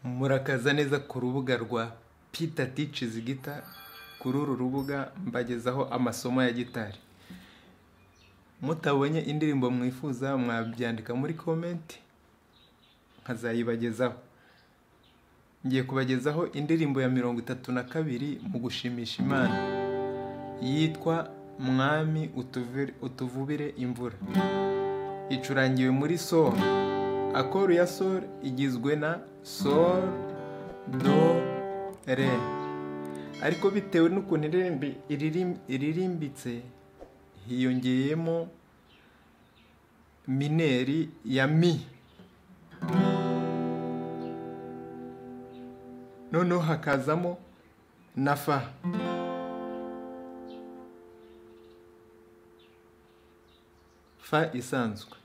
murakaza neza ku rubuga rwa Peter Teaches Guitar. Kuri uru rubuga mbagezaho amasomo ya gitari. Mutabonye indirimbo mwifuza mwabyandika muri comment nkazayibagezaho. Ngiye kubagezaho indirimbo ya 32 mu gushimisha Imana yitwa Mwami utuvubire imvura. Icurangiwe muri sol. Akoro ya sol igizwe na sol, do, re. Ariko bitewe n'ukuntu iririmbitse hiyongeyemo mineri ya mi. Noneho hakazamo na fa. Fa isanzwe.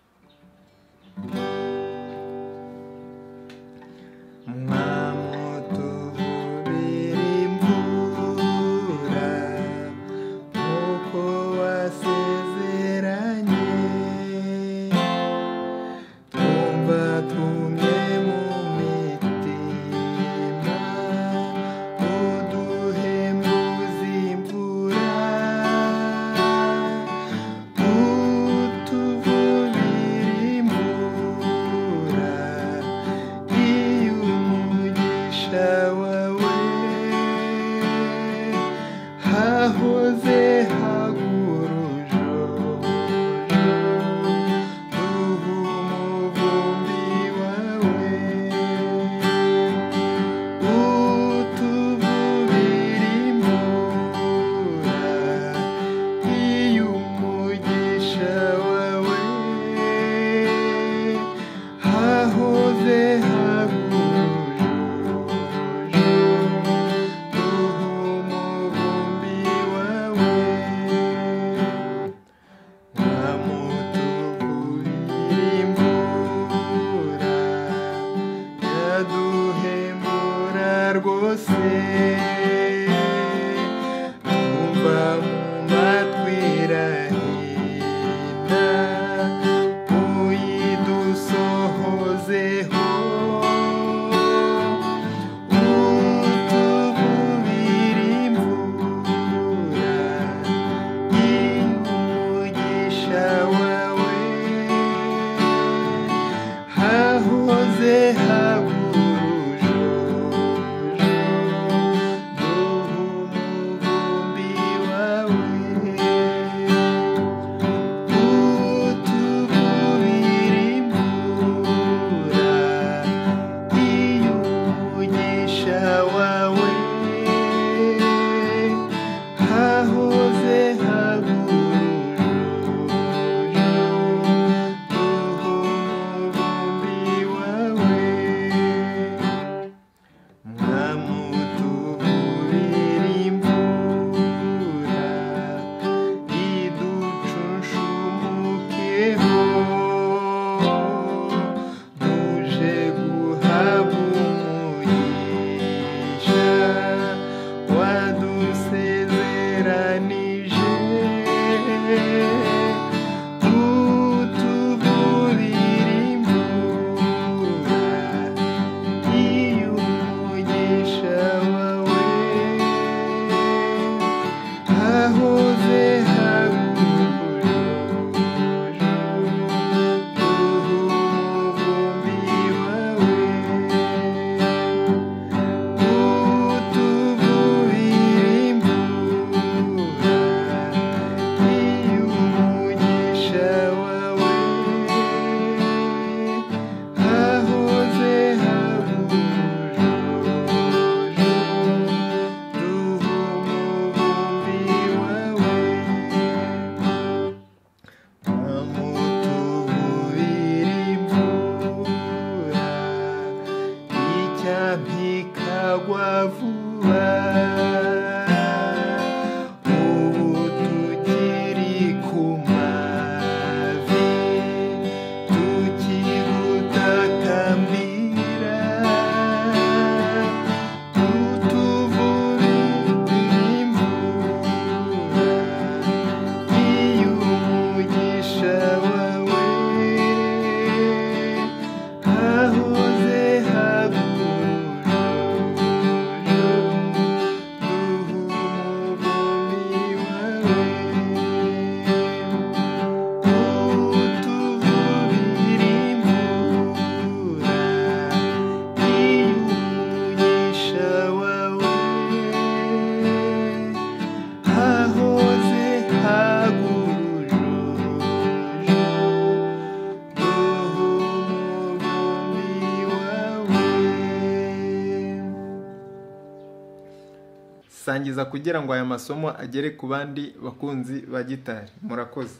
sangiza kugira ngo aya masomo agere ku bandi bakunzi ba gitari. Murakoze.